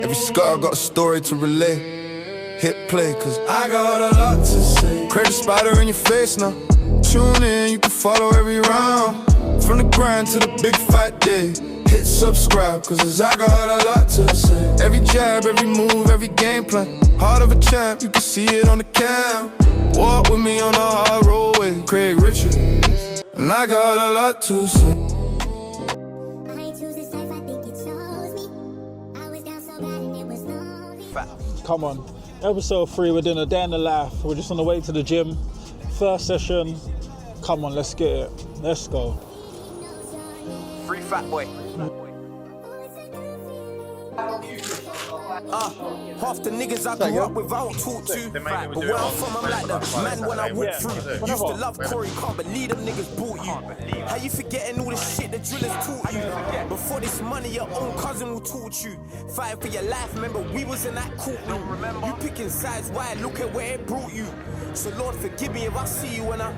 Every scar got a story to relay. Hit play, cause I got a lot to say. Create a spider in your face now. Tune in, you can follow every round. From the grind to the big fight day. Hit subscribe, cause I got a lot to say. Every jab, every move, every game plan. Heart of a champ, you can see it on the cam. Walk with me on the hard roadway. Craig Richard, and I got a lot to say. Come on, episode 3, we're doing a day in the life. We're just on the way to the gym. First session. Come on, let's get it. Let's go. Free fat boy. Half the niggas I grew up with, I don't talk to. But where I'm from, I'm like the man when I walk through. Used to love Corey, can't believe them niggas bought you. How you forgetting all the shit the drillers taught you? Before this money, your own cousin will taught you. Fighting for your life, remember we was in that courtroom. You picking sides, why? Look at where it brought you. So Lord forgive me if I see you when I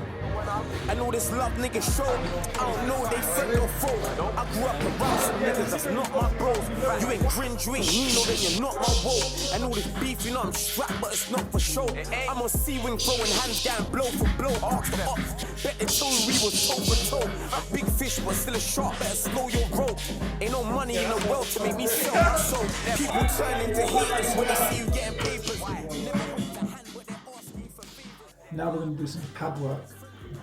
know this love niggas show. I don't know they friend or foe. I grew up around some niggas that's not my bros. You ain't Grinch, you ain't Nino, then you're not my woe. And all this beef, you know I'm strapped, but it's not for show. I'm on C-wing throwing hands down, blow for blow, ox for ox. Bet they told we was toe for toe. A big fish, but still a shark, better slow your roll. Ain't no money in the world to make me sell my soul. People turn into haters when they see you getting papers. Now we're going to do some pad work.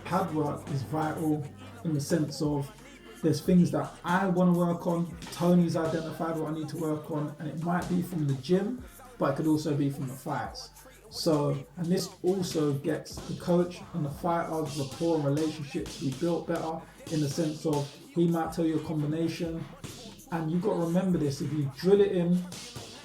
Pad work is vital in the sense of there's things that I want to work on, Tony's identified what I need to work on, and it might be from the gym, but it could also be from the fights. So, and this also gets the coach and the fighter's rapport and relationship to be built better in the sense of he might tell you a combination, and you've got to remember this. If you drill it in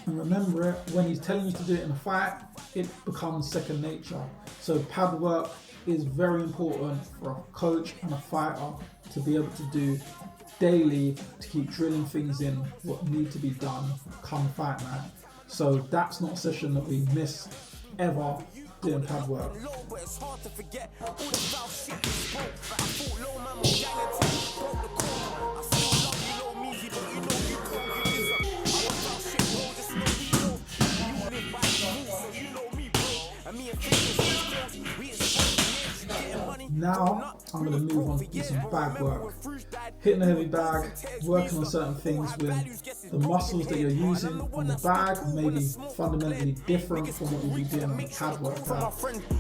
and remember it, when he's telling you to do it in a fight, it becomes second nature. So pad work is very important for a coach and a fighter to be able to do daily, to keep drilling things in what need to be done come fight night. So that's not a session that we miss ever, doing pad work. Now I'm going to move on to do some bag work. Hitting a heavy bag, working on certain things with the muscles that you're using on the bag may be fundamentally different from what you'll be doing on the pad workout.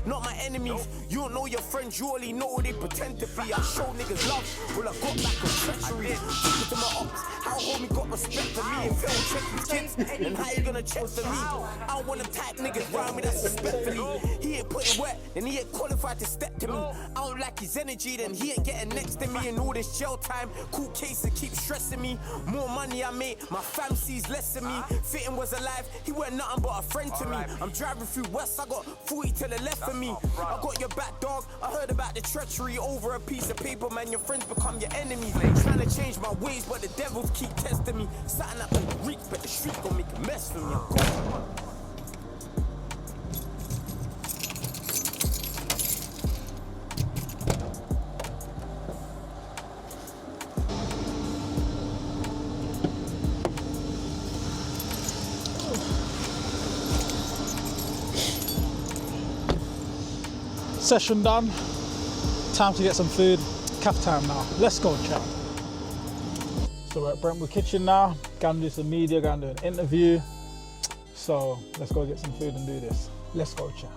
Not my enemies, you don't know your friends, you only know what they pretend to be. I show niggas love, well I got back on treachery. Took it to my ops, how homie got respect for me. If you don't check his kids, then how you gonna check for me? I don't want to type niggas around me that's respectfully. He ain't put it wet, then he ain't qualified to step to me. I don't like his energy, then he ain't getting next to me. And all this jail time, cool cases keep stressing me. More money I made, my fam sees less of me. Fitting was alive, he weren't nothing but a friend to me. I'm driving through West, I got 40 to the left of me. I got your back, dog, I heard about the treachery over a piece of paper, man. Your friends become your enemies. Trying to change my ways, but the devils keep testing me. Starting up in the Greek, but the street gon' make a mess for me. Session done. Time to get some food. Cafe time now. Let's go, chat. So we're at Brentwood Kitchen now. Gonna do some media, gonna do an interview. So let's go get some food and do this. Let's go, chat.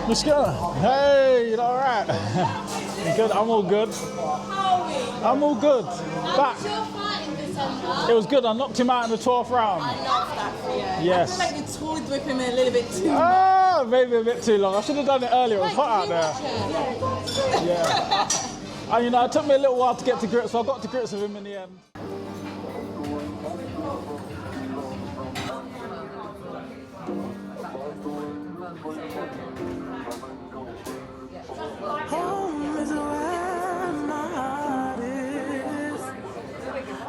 Let's go. Hey, you all right? You good? I'm all good. I'm all good. Back. It was good. I knocked him out in the 12th round. I love that for you. Yes. I feel like you toyed with him a little bit too much. Ah, maybe a bit too long. I should have done it earlier. It was hot out there. Yeah. And you know, it took me a little while to get to grips, so I got to grips with him in the end. Home is where my heart is.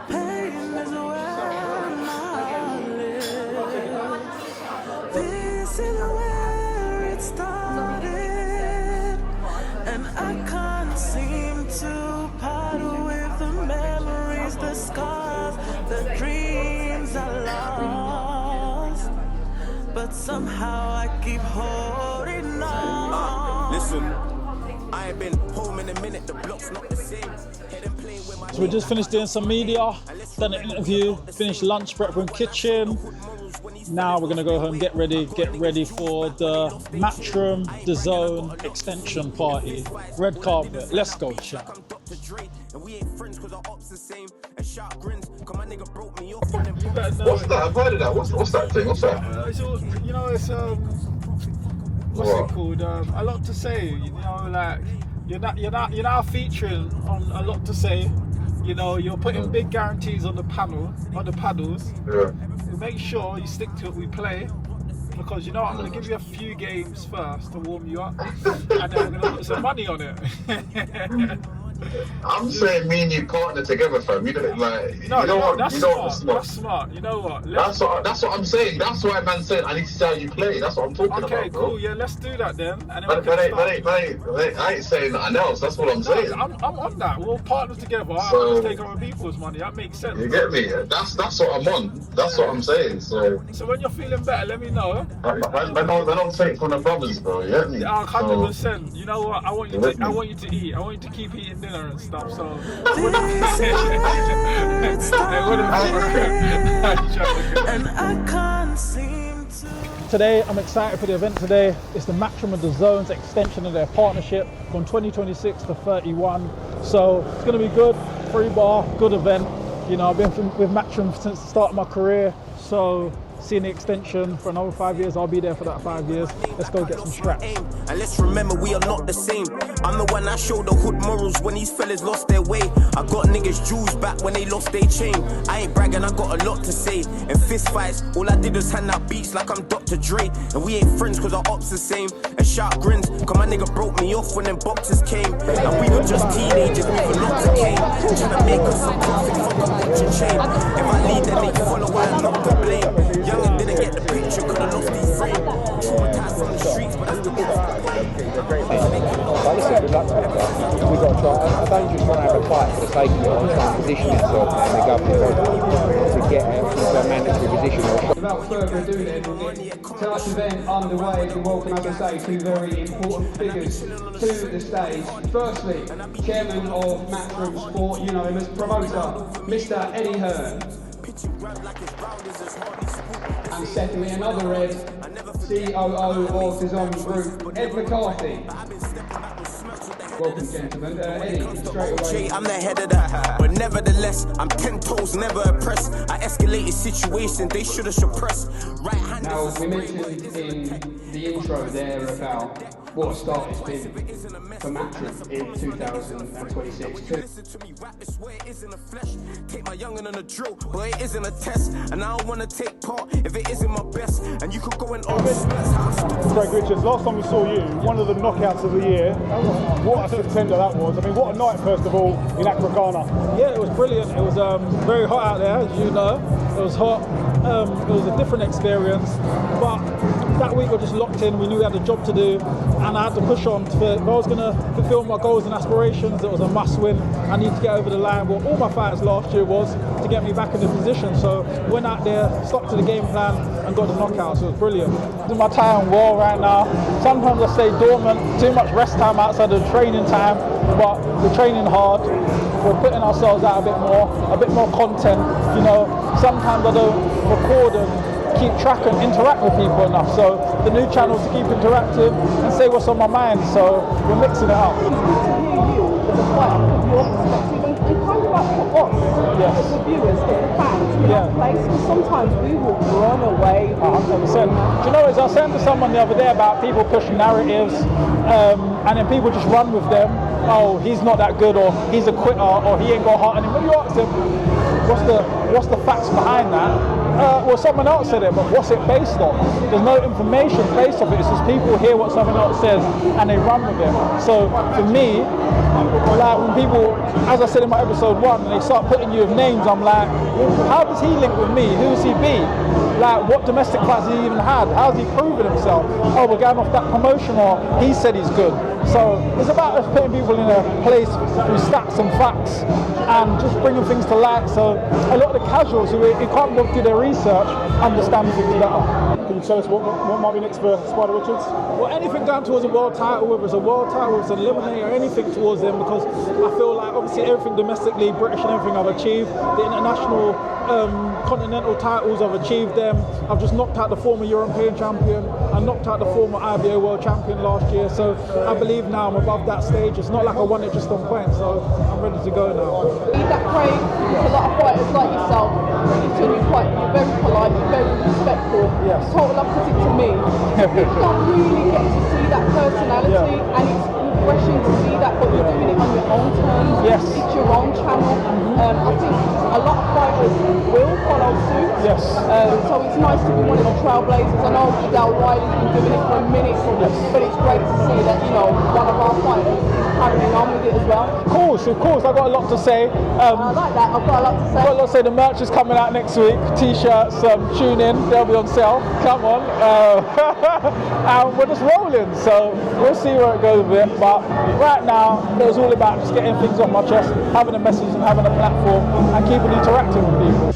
Pain is where my heart lives. This is where it started, and I can't can't seem to part with the memories, the scars, the dreams I lost. But somehow I keep holding on. Listen, I ain't been home in a minute, the block's not the same. Heading plane with my So we just finished doing some media, done an interview, finished lunch, Brett Room Kitchen. Now we're gonna go home, get ready for the Matchroom DAZN extension party. Red carpet, let's go, chat. And we ain't friends cause our ops the same. And sharp grins, cause my nigga broke me off. What's that? I've heard of that. What's that thing? What's that? You know, it's what's it called? A lot to say. You know, like you're now featuring on A Lot to Say. You know, you're putting big guarantees on the paddles. Yeah. Make sure you stick to it. We play. Because you know I'm going to give you a few games first to warm you up, and then we're going to put some money on it. I'm saying me and you partner together, fam. You don't like. No, you know what? that's you know smart. what's That's smart. You know what? That's what I'm saying. That's why man said I need to see how you play. That's what I'm talking about, Okay, bro. cool. Yeah, let's do that then. And then But I ain't saying nothing else. That's what I'm saying. I'm on that. We'll partner together. So- I'll take other people's money. That makes sense. You get me? That's what I'm on. That's what I'm saying. So So when you're feeling better, let me know. I don't take from the brothers, bro. You get me? Yeah, So, 100%. You know what? I want you to eat. I want you to keep eating dinner and stuff. So. And I can't seem to. Today, I'm excited for the event today. It's the Matchroom and DAZN's extension of their partnership from 2026 to 31. So it's going to be good, free bar, good event. You know, I've been with Matchroom since the start of my career. So seeing the extension for another 5 years, I'll be there for that 5 years. Let's go get some straps. And let's remember we are not the same. I'm the one that showed the hood morals when these fellas lost their way. I got niggas jewels back when they lost their chain. I ain't bragging, I got a lot to say. In fist fights, all I did was hand out beats like I'm Dr. Dre. And we ain't friends cause our ops the same. And sharp grins, cause my nigga broke me off when them boxes came. And we were just teenagers moving lots of cane. Trying to make us some profit from a picture chain. If I lead then they follow, I'm not to blame. Young and didn't get the picture, could've lost his frame. Traumatized from the streets, but that's the Listen, good luck to them. We've got to try. I don't just want to have a fight for the sake of it. I want to position itself and the government to get into a mandatory position. Without further ado then, we'll get tonight's event underway and welcome, as I say, two very important figures to the stage. Firstly, Chairman of Matchroom Sport, you know him as promoter, Mr. Eddie Hearn. And secondly, another Ed, COO of DAZN Group, Ed McCarthy. Welcome, gentlemen. Eddie, straight away. I'm the head of that, but nevertheless, I'm 10 toes, never oppressed. I escalated situations they should have suppressed. Right hand. Now, we mentioned in the intro there about what a start it's been for Matchroom in 2026. Listen to me rap, it's where it is in the flesh. Take my youngin' on a drill, but it isn't a test. And I don't wanna take part if it isn't my best. And you could go and ask. Greg Richards, last time we saw you, one of the knockouts of the year. What a contender that was. I mean, what a night, first of all, in Aquagana. Yeah, it was brilliant. It was very hot out there, as you know. It was hot. It was a different experience. But that week we just locked in. We knew we had a job to do, and I had to push on. If I was going to fulfill my goals and aspirations, it was a must-win. I need to get over the line. Well, all my fights last year was to get me back in the position. So went out there, stuck to the game plan, and got the knockout. So it was brilliant. Doing my time well right now. Sometimes I stay dormant. Too much rest time outside of training time, but we're training hard. We're putting ourselves out a bit more content. You know, sometimes I don't record and keep track and interact with people enough. So the new channel to keep interactive and say what's on my mind. So we're mixing it up. Yes. The viewers, the fans, Yeah. place, because sometimes we will run away. 100%. Do you know, as I was saying to someone the other day about people pushing narratives, and then people just run with them. Oh, he's not that good, or he's a quitter, or he ain't got heart in him. When you ask them, what's the facts behind that? Well, someone else said it, but what's it based on? There's no information based off it. It's just people hear what someone else says and they run with it. So for me, like when people, as I said in my episode 1, and they start putting you with names, I'm like, how does he link with me? Who does he be? Like, what domestic fights has he even had? How's he proven himself? Oh, we're going off that promotion, or he said he's good. So it's about us putting people in a place through stats and facts and just bringing things to light. So a lot of the casuals who can't go do their research understand things better. Can you tell us what might be next for Spider Richards? Well, anything down towards a world title, whether it's a world title, whether it's an eliminator, anything towards them, because I feel like obviously everything domestically, British and everything I've achieved. The international continental titles, I've achieved them. I've just knocked out the former European champion. I knocked out the former IBO world champion last year. So I believe now I'm above that stage. It's not like I won it just on points, so I'm ready to go now. Need that Craig, a lot of fighters like yourself, you're very polite, you're very respectful. Yes. Total opposite to me. You don't really get to see that personality, and it's refreshing to see that, but you're doing it on your own terms. Yes. It's your own channel. I think a lot of fighters will follow suit. Yes. So it's nice to be one of the trailblazers. I know Del Riley's been doing it for a minute, but it's great to see that, you know, one of our fighters is carrying on with it as well. Of course, I've got a lot to say. I like that, I've got a lot to say. I've got a lot to say. The merch is coming out next week. T-shirts, tune in, they'll be on sale. Come on. And we're just rolling, so we'll see where it goes with it. But right now, it was all about just getting things off my chest, having a message and having a platform, and keeping interacting with people.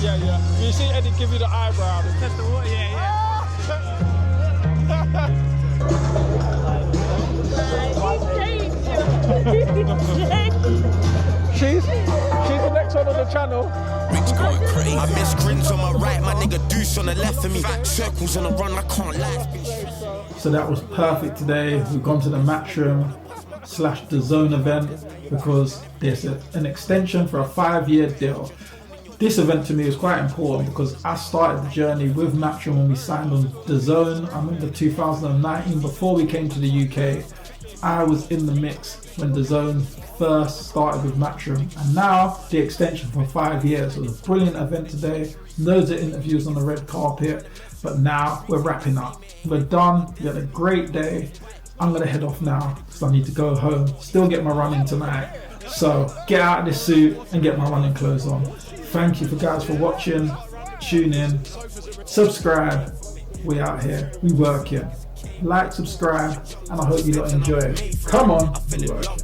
Yeah. You see Eddie give you the eyebrow. Test the water, She's the next one on the channel. I miss grins on my right, my nigga Deuce on the left of me. Circles on the run, I can't lie. So that was perfect today. We've gone to the Matchroom / the Zone event because there's an extension for a 5-year deal. This event to me is quite important because I started the journey with Matchroom when we signed on the Zone. I remember 2019, before we came to the UK, I was in the mix when the Zone first started with Matchroom, and now the extension for 5 years. It was a brilliant event today, loads of interviews on the red carpet, but now we're wrapping up. We're done, we had a great day. I'm gonna head off now because I need to go home, still get my running tonight. So get out of this suit and get my running clothes on. Thank you guys for watching, tune in, subscribe. We out here, we working. Like, subscribe, and I hope you lot enjoy it. Come on, we working.